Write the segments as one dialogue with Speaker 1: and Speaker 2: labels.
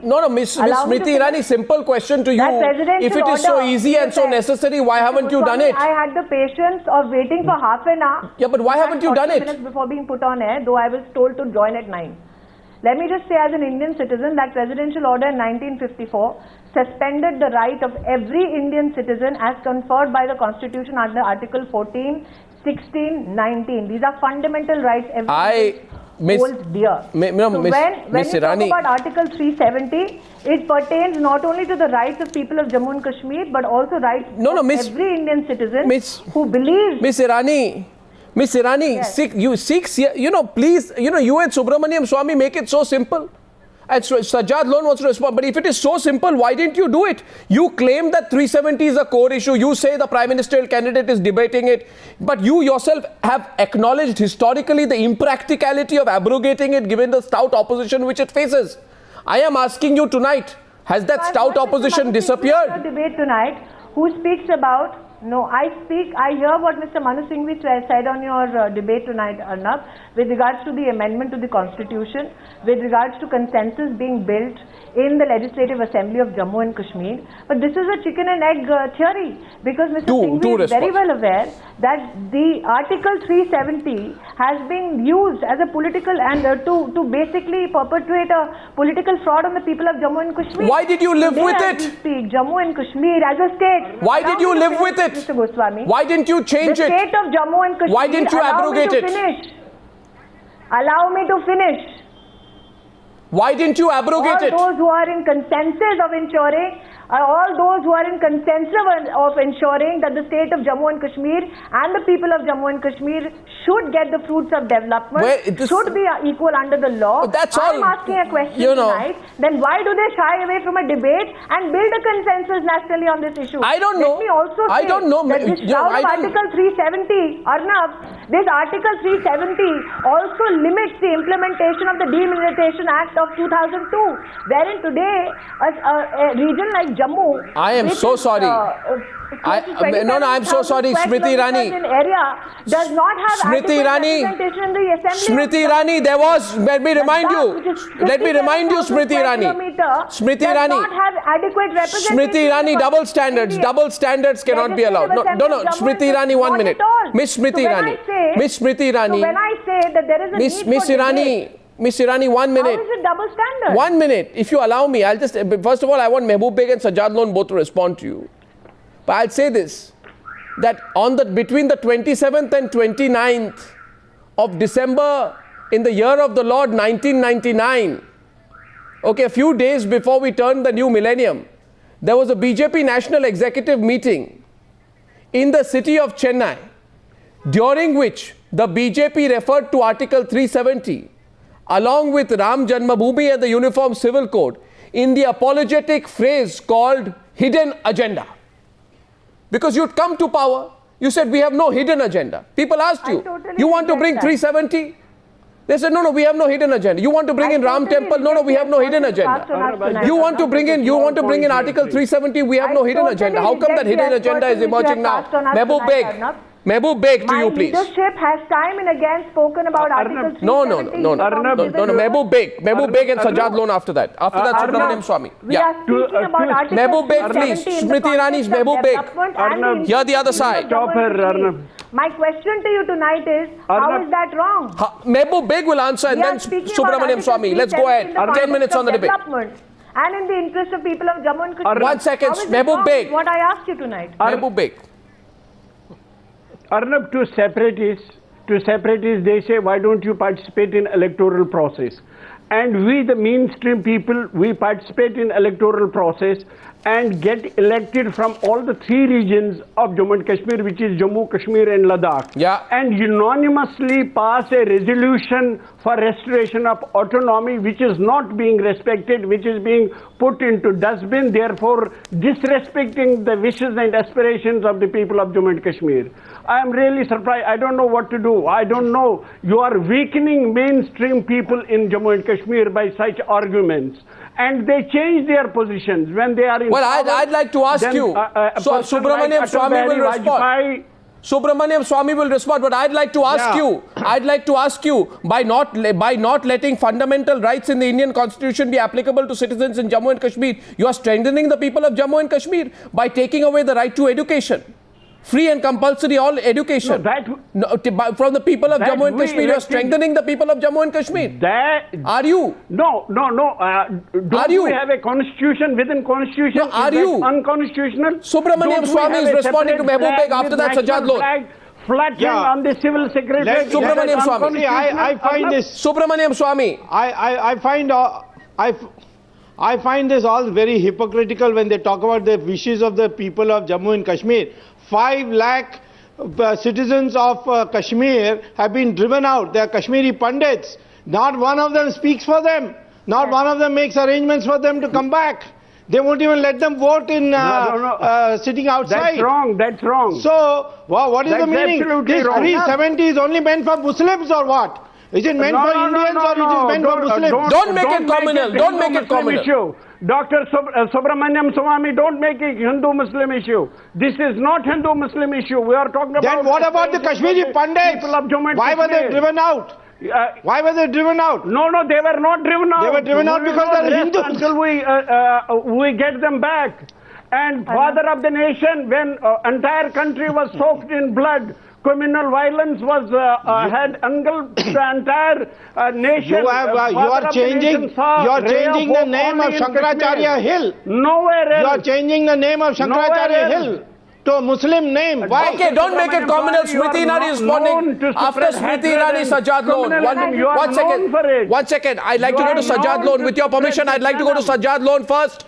Speaker 1: No, Miss Smriti Irani, simple question to you. If it is so easy and so necessary, why haven't you done it?
Speaker 2: I had the patience of waiting for half an hour.
Speaker 1: Yeah, but why haven't you done it?
Speaker 2: Minutes before being put on air, though I was told to join at 9. Let me just say, as an Indian citizen, that presidential order in 1954 suspended the right of every Indian citizen as conferred by the Constitution under Article 14, 16, 19. These are fundamental rights every holds dear. When you talk about Article 370, it pertains not only to the rights of people of Jammu and Kashmir, but also rights of every Indian citizen who believes.
Speaker 1: Miss Irani, yes. Please, you and Subramanian Swamy make it so simple. And Sajjad Lone wants to respond. But if it is so simple, why didn't you do it? You claim that 370 is a core issue. You say the Prime Ministerial candidate is debating it. But you yourself have acknowledged historically the impracticality of abrogating it given the stout opposition which it faces. I am asking you tonight, has that stout opposition disappeared?
Speaker 2: Debate tonight, who speaks about... No, I hear what Mr. Manu Singhvi said on your debate tonight, Arnab, with regards to the amendment to the Constitution, with regards to consensus being built in the Legislative Assembly of Jammu and Kashmir. But this is a chicken and egg theory, because Mr. Singhvi is very well aware that the Article 370 has been used as a political and to basically perpetrate a political fraud on the people of Jammu and Kashmir.
Speaker 1: Why did you live with it?
Speaker 2: Jammu and Kashmir as a state.
Speaker 1: Why did you live with it?
Speaker 2: Mr. Goswami.
Speaker 1: Why didn't you change it?
Speaker 2: The state of Jammu and Kashmir.
Speaker 1: Why didn't you abrogate it?
Speaker 2: Allow me to finish.
Speaker 1: Why didn't you abrogate it?
Speaker 2: All those who are in consensus of ensuring that the state of Jammu and Kashmir and the people of Jammu and Kashmir should get the fruits of development, should be equal under the law.
Speaker 1: That's
Speaker 2: I'm asking a question tonight. Then why do they shy away from a debate and build a consensus nationally on this issue?
Speaker 1: I don't know.
Speaker 2: Let me also say that this Article 370, Arnab, this Article 370 also limits the implementation of the Demilitarization Act of 2002, wherein today a region like Jammu,
Speaker 1: I am so sorry. I'm so sorry, Smriti Irani.
Speaker 2: Does not have
Speaker 1: Smriti Irani.
Speaker 2: Representation in the assembly.
Speaker 1: Smriti Irani, there was. Let me remind you. Smriti Irani. Smriti Irani.
Speaker 2: Does not have adequate representation.
Speaker 1: Smriti Irani, double standards. Double standards cannot be allowed. No. Smriti Irani, 1 minute. Miss Smriti Irani. Miss Smriti Irani.
Speaker 2: So when I say that there is a need for debate,
Speaker 1: Miss Irani, 1 minute.
Speaker 2: How is it double standard?
Speaker 1: 1 minute. If you allow me, I'll just... First of all, I want Mehboob Beig and Sajjad Lone both to respond to you. But I'll say this, that between the 27th and 29th of December in the year of the Lord 1999, okay, a few days before we turned the new millennium, there was a BJP National Executive meeting in the city of Chennai, during which the BJP referred to Article 370 along with Ram Janmabhoomi and the Uniform Civil Code in the apologetic phrase called hidden agenda. Because you'd come to power, you said we have no hidden agenda. People asked you, you want to bring 370? They said, no, we have no hidden agenda. You want to bring in Ram Temple? No, we have no hidden agenda. You want to bring in Article 370? We have no hidden agenda. How come that hidden agenda is emerging now? Mehboob Beig, to you, please.
Speaker 2: My leadership has time and again spoken about Article 370.
Speaker 1: No. Mehboob Beig and Sajjad Lone after that. After that, Subramanian Swamy.
Speaker 2: We are speaking about Article
Speaker 1: Mehboob Beig, please. Smriti Irani's Mehboob Beig. Here the other side.
Speaker 3: Stop her, Arnab.
Speaker 2: My question to you tonight is, how is that wrong?
Speaker 1: Mehboob Beig will answer and then Subramanian Swamy. Let's go ahead. 10 minutes on the debate.
Speaker 2: And in the interest of people of Jammu and Kashmir.
Speaker 1: 1 second. Mehboob Beig.
Speaker 2: What I asked you tonight.
Speaker 1: Mehboob Beig.
Speaker 3: Arnab, to separatists, they say, why don't you participate in electoral process? And we, the mainstream people, we participate in electoral process and get elected from all the 3 regions of Jammu and Kashmir, which is Jammu, Kashmir and Ladakh.
Speaker 1: Yeah.
Speaker 3: And unanimously pass a resolution for restoration of autonomy, which is not being respected, which is being put into dustbin, therefore disrespecting the wishes and aspirations of the people of Jammu and Kashmir. I am really surprised. I don't know what to do. I don't know. You are weakening mainstream people in Jammu and Kashmir by such arguments. And they change their positions when they are in
Speaker 1: Well,
Speaker 3: power.
Speaker 1: I'd like to ask you. So Subramanian Swamy will respond. Subramanian Swamy will respond, but I'd like to ask you, by not letting fundamental rights in the Indian Constitution be applicable to citizens in Jammu and Kashmir, you are strengthening the people of Jammu and Kashmir by taking away the right to education. Free and compulsory all education. From the people of Jammu and Kashmir, you are strengthening the people of Jammu and Kashmir. Are you?
Speaker 3: No. Don't we have a constitution within constitution?
Speaker 1: No, are you?
Speaker 3: Unconstitutional?
Speaker 1: Subramanian Swamy is responding to Mehboob Beig. After that, Sajjad Lone.
Speaker 3: Flattened on the civil secretary.
Speaker 1: Subramanian Swamy.
Speaker 4: I find this.
Speaker 1: Subramanian Swamy.
Speaker 4: I find this all very hypocritical when they talk about the wishes of the people of Jammu and Kashmir. 5 lakh citizens of Kashmir have been driven out. They are Kashmiri Pandits. Not one of them speaks for them. Not one of them makes arrangements for them to come back. They won't even let them vote in sitting outside.
Speaker 3: That's wrong.
Speaker 4: So, what is the meaning? This 370 is only meant for Muslims or what? Is it meant for Indians or it is meant for Muslims?
Speaker 1: Don't make it communal. Don't make it communal.
Speaker 3: Dr. Subramanian Swamy, don't make it Hindu-Muslim issue. This is not Hindu-Muslim issue. We are talking about...
Speaker 4: Then what about the Kashmiri Pandits? Why were they driven out? Why were they driven out?
Speaker 3: No, they were not driven out.
Speaker 4: They were driven out because they are Hindus.
Speaker 3: Until we get them back. And father of the nation, when entire country was soaked in blood, communal violence was had engulfed the entire nation.
Speaker 4: You are changing the name of Shankaracharya Hill.
Speaker 3: Nowhere else.
Speaker 4: You are changing the name of Shankaracharya Hill to a Muslim name. Why?
Speaker 1: Okay, don't make it communal. Smriti Irani is responding. After Smriti Irani, Sajjad Lone. One second. I'd like to go to Sajjad Lone. With your permission, I'd like to go to Sajjad Lone first.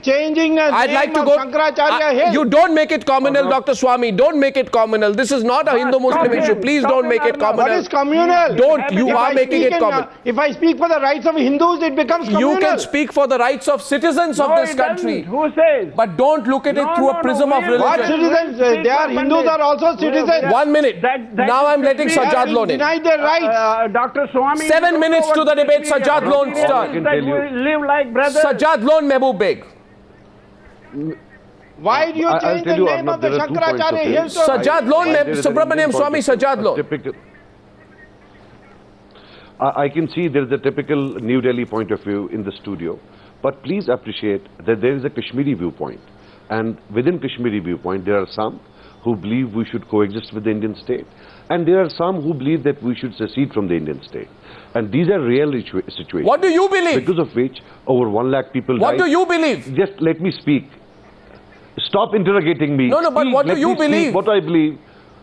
Speaker 4: Changing the name of Shankaracharya Hill.
Speaker 1: You don't make it communal, Dr. Swamy. Don't make it communal. This is not a Hindu-Muslim issue. Please don't make it communal.
Speaker 4: What is communal?
Speaker 1: Don't. You are making it communal.
Speaker 4: If I speak for the rights of Hindus, it becomes communal.
Speaker 1: You can speak for the rights of citizens of this country.
Speaker 3: Who says?
Speaker 1: But don't look at it through a prism of religion.
Speaker 4: What citizens? They are Hindus are also citizens.
Speaker 1: 1 minute. Now I'm letting Sajjad Lone in.
Speaker 4: Deny their rights.
Speaker 3: Dr. Swamy.
Speaker 1: 7 minutes to the debate. Sajjad Lone's turn.
Speaker 3: Live like brothers.
Speaker 1: Sajjad Lone, Mehboob Beig.
Speaker 4: Why do you change the name of the Shankaracharya Hill?
Speaker 1: Sajjad Lone, Subramanian Swamy, Sajjad Lone.
Speaker 5: I can see there is a typical New Delhi point of view in the studio, but please appreciate that there is a Kashmiri viewpoint. And within Kashmiri viewpoint, there are some who believe we should coexist with the Indian state. And there are some who believe that we should secede from the Indian state. And these are real situations.
Speaker 1: What do you believe?
Speaker 5: Because of which over 1 lakh people died.
Speaker 1: What do you believe?
Speaker 5: Just let me speak. Stop interrogating me.
Speaker 1: No, but
Speaker 5: please,
Speaker 1: what do you believe?
Speaker 5: What I believe.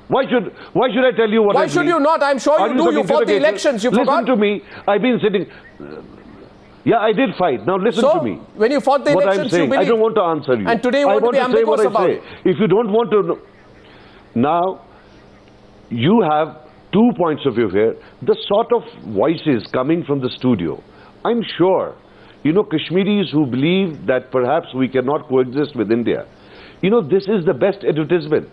Speaker 5: Why should I tell you what I believe?
Speaker 1: Why should you not? I'm sure you do. You fought the elections. You forgot.
Speaker 5: Listen to me. I've been sitting... Yeah, I did fight. Now listen to me.
Speaker 1: When you fought the elections, you believe.
Speaker 5: I don't want to answer you.
Speaker 1: And today you want to be ambiguous about it.
Speaker 5: If you don't want to know. Now, you have 2 points of view here. The sort of voices coming from the studio. I'm sure, Kashmiris who believe that perhaps we cannot coexist with India. This is the best advertisement.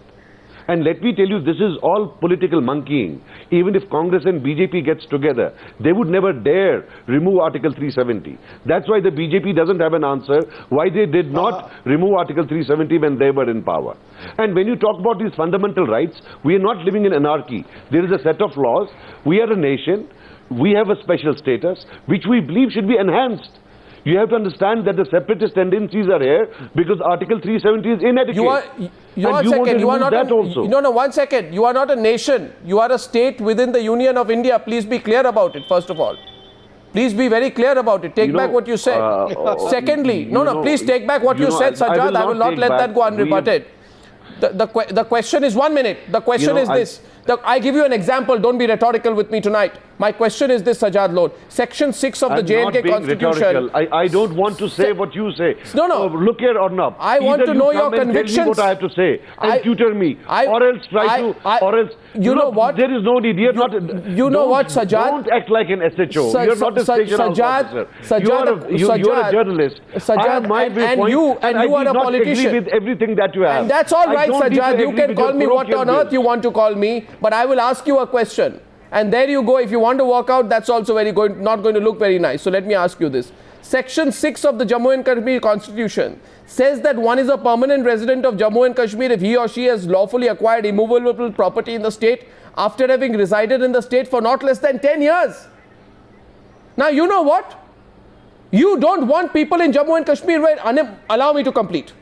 Speaker 5: And let me tell you, this is all political monkeying. Even if Congress and BJP gets together, they would never dare remove Article 370. That's why the BJP doesn't have an answer why they did not remove Article 370 when they were in power. And when you talk about these fundamental rights, we are not living in anarchy. There is a set of laws. We are a nation. We have a special status, which we believe should be enhanced. You have to understand that the separatist tendencies are here because Article 370 is inadequate.
Speaker 1: One second. You are not a nation. You are a state within the Union of India. Please be clear about it, first of all. Please be very clear about it. Take back what you said. Secondly, please take back what you said, Sajjad. I will not let that go unrebutted. The question is 1 minute. The question is this. I give you an example. Don't be rhetorical with me tonight. My question is this, Sajjad Lone. Section 6 of the JNK Constitution.
Speaker 5: I don't want to say what you say.
Speaker 1: No.
Speaker 5: Look here, Arnab.
Speaker 1: I want to know your convictions.
Speaker 5: Tell me what I have to say and tutor me. Or else
Speaker 1: you know what?
Speaker 5: There is no need.
Speaker 1: You know what, Sajjad?
Speaker 5: Don't act like an SHO. You're not a station officer. You're a journalist.
Speaker 1: Sajjad, and you are a politician.
Speaker 5: I agree with everything that you have.
Speaker 1: And that's all right, Sajjad. You can call me what on earth you want to call me. But I will ask you a question. And there you go. If you want to walk out, that's also not going to look very nice. So let me ask you this. Section 6 of the Jammu and Kashmir Constitution says that one is a permanent resident of Jammu and Kashmir if he or she has lawfully acquired immovable property in the state after having resided in the state for not less than 10 years. Now, you know what? You don't want people in Jammu and Kashmir where, allow me to complete.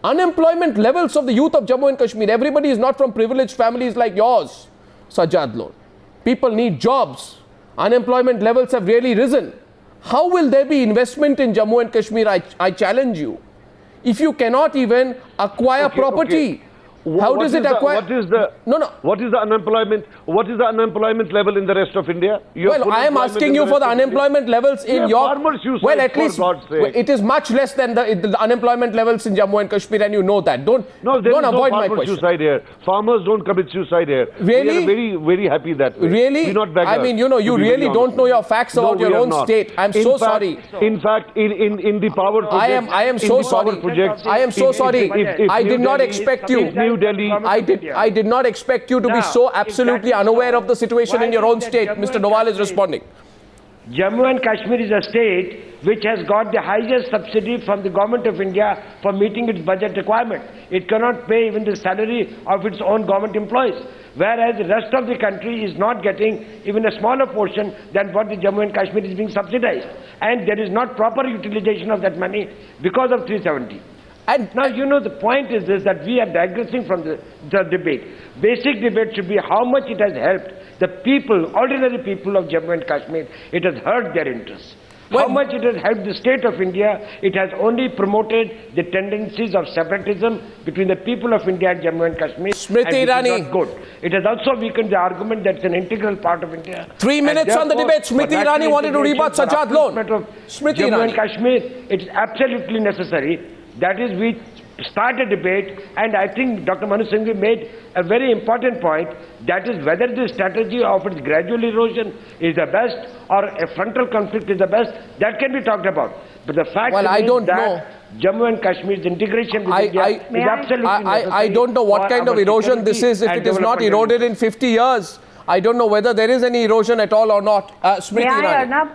Speaker 1: Unemployment levels of the youth of Jammu and Kashmir, everybody is not from privileged families like yours, Sajjad Lone. People need jobs. Unemployment levels have really risen. How will there be investment in Jammu and Kashmir? I challenge you. If you cannot even acquire property, how does it acquire?
Speaker 5: What is the unemployment? What is the unemployment level in the rest of India?
Speaker 1: Well, I am asking you for the unemployment levels in your. Well, at least it is much less than the unemployment levels in Jammu and Kashmir, and you know that. Don't avoid my question.
Speaker 5: Suicide here. Farmers don't commit suicide here.
Speaker 1: Really?
Speaker 5: We are very, very happy that way.
Speaker 1: Really?
Speaker 5: Not beggars,
Speaker 1: I mean, you know, you really don't know your facts about your own state. I'm so sorry.
Speaker 5: In fact, in the power project,
Speaker 1: I am so sorry. I am so sorry. I did not expect you.
Speaker 5: Delhi.
Speaker 1: I did not expect you to be so absolutely unaware of the situation in your own state. Mr. Doval is responding.
Speaker 6: Jammu and Kashmir is a state which has got the highest subsidy from the government of India for meeting its budget requirement. It cannot pay even the salary of its own government employees, whereas the rest of the country is not getting even a smaller portion than what the Jammu and Kashmir is being subsidized. And there is not proper utilization of that money because of 370. And now, you know, the point is this, that we are digressing from the debate. Basic debate should be how much it has helped the people, ordinary people of Jammu and Kashmir. It has hurt their interests. How much it has helped the state of India. It has only promoted the tendencies of separatism between the people of India and Jammu and Kashmir.
Speaker 1: Smriti Irani.
Speaker 6: Not good. It has also weakened the argument that it's an integral part of India.
Speaker 1: 3 minutes on the debate. Smriti Irani wanted to rebut Sajjad Lone. Smriti
Speaker 6: Jammu
Speaker 1: Irani.
Speaker 6: and Kashmir, it is absolutely necessary. That is, we start a debate, and I think Dr. Manu Singhvi made a very important point, that is whether the strategy of its gradual erosion is the best or a frontal conflict is the best, that can be talked about. But the fact is that Jammu and Kashmir's integration with India is absolutely necessary.
Speaker 1: I don't know what kind of erosion this is if it is not eroded in 50 years. I don't know whether there is any erosion at all or not. Smriti Irani.
Speaker 2: Arnab?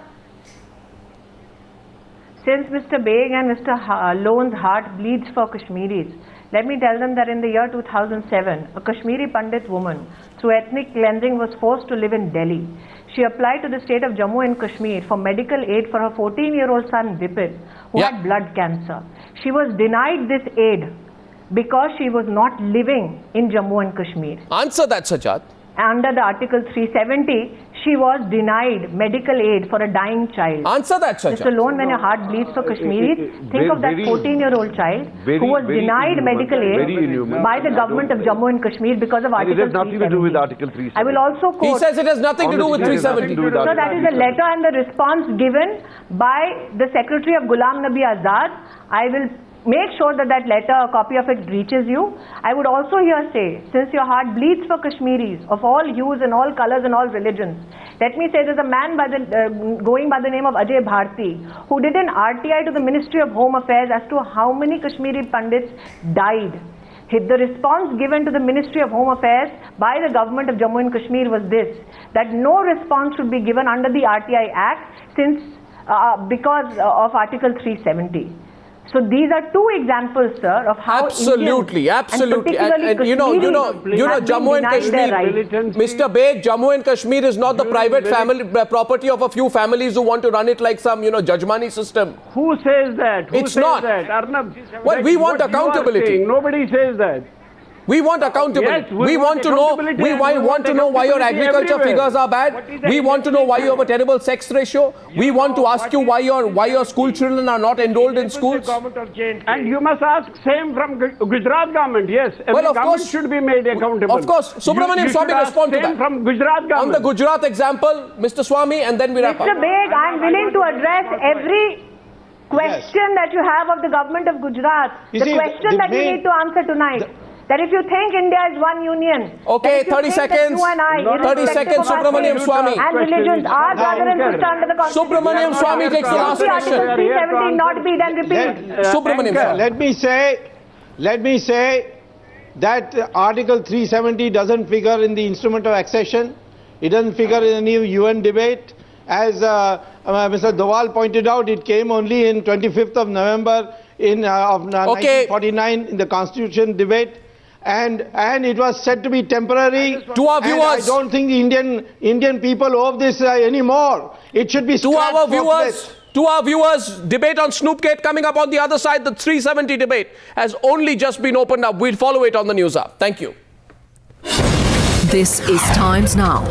Speaker 2: Since Mr. Beig and Mr. Lone's heart bleeds for Kashmiris, let me tell them that in the year 2007, a Kashmiri Pandit woman, through ethnic cleansing, was forced to live in Delhi. She applied to the state of Jammu and Kashmir for medical aid for her 14-year-old son, Vipin, who had blood cancer. She was denied this aid because she was not living in Jammu and Kashmir.
Speaker 1: Answer that, Sajjad.
Speaker 2: Under the Article 370, she was denied medical aid for a dying child.
Speaker 1: Answer that, Sajjad.
Speaker 2: Mr. Lone, when your heart bleeds for Kashmiris, think of that 14-year-old child who was denied medical aid by the government of Jammu and Kashmir because of Article 370.
Speaker 5: It has nothing to do with Article 370.
Speaker 2: I will also quote.
Speaker 1: He says it has nothing to do with 370.
Speaker 2: So that is a letter and the response given by the Secretary of Ghulam Nabi Azad. I will make sure that that letter, a copy of it, reaches you. I would also here say, since your heart bleeds for Kashmiris of all hues and all colors and all religions, let me say there's a man going by the name of Ajay Bharti who did an RTI to the Ministry of Home Affairs as to how many Kashmiri Pandits died. The response given to the Ministry of Home Affairs by the government of Jammu and Kashmir was this, that no response should be given under the RTI Act because of Article 370. So these are two examples, sir, of how
Speaker 1: absolutely, and you know, Jammu and Kashmir, Mr. Beig, Jammu and Kashmir is not the private family property of a few families who want to run it like some, Jajmani system.
Speaker 3: Who says that? Who
Speaker 1: it's
Speaker 3: says
Speaker 1: not.
Speaker 3: That? Arnab,
Speaker 1: well, we want accountability.
Speaker 3: Nobody says that.
Speaker 1: We want accountability.
Speaker 3: Yes, we
Speaker 1: want to know. We want to know why your agriculture figures are bad. We want to know why you have a terrible sex ratio. We want to ask you why your school children are not enrolled in schools.
Speaker 3: And you must ask same from Gujarat government. Yes, every
Speaker 1: well,
Speaker 3: government should be made accountable.
Speaker 1: Of course, Subramanian Swamy respond to that.
Speaker 3: From Gujarat government.
Speaker 1: On the Gujarat example, Mr. Swamy, and then we wrap up.
Speaker 2: Mr. Beig, I am willing to address every question that you have of the government of Gujarat. The question that you need to answer tonight. That if you think India is one union,
Speaker 1: okay, 30 seconds.
Speaker 2: You and I,
Speaker 1: 30 seconds, Subramanian Swamy.
Speaker 2: And religions are brother and sister under the Constitution.
Speaker 1: Subramanian Swamy takes the last question.
Speaker 2: Article 370 not be then repeated.
Speaker 1: Subramanian Swamy.
Speaker 4: Let me say that Article 370 doesn't figure in the instrument of accession. It doesn't figure in any UN debate. As Mr. Doval pointed out, it came only in 25th of November of 1949 in the Constitution debate. And it was said to be temporary.
Speaker 1: To our viewers,
Speaker 4: I don't think the Indian people owe this anymore. It should be scrapped.
Speaker 1: To our viewers, debate on Snoopgate coming up on the other side. The 370 debate has only just been opened up. We'll follow it on the News Hour. Thank you.
Speaker 7: This is Times Now.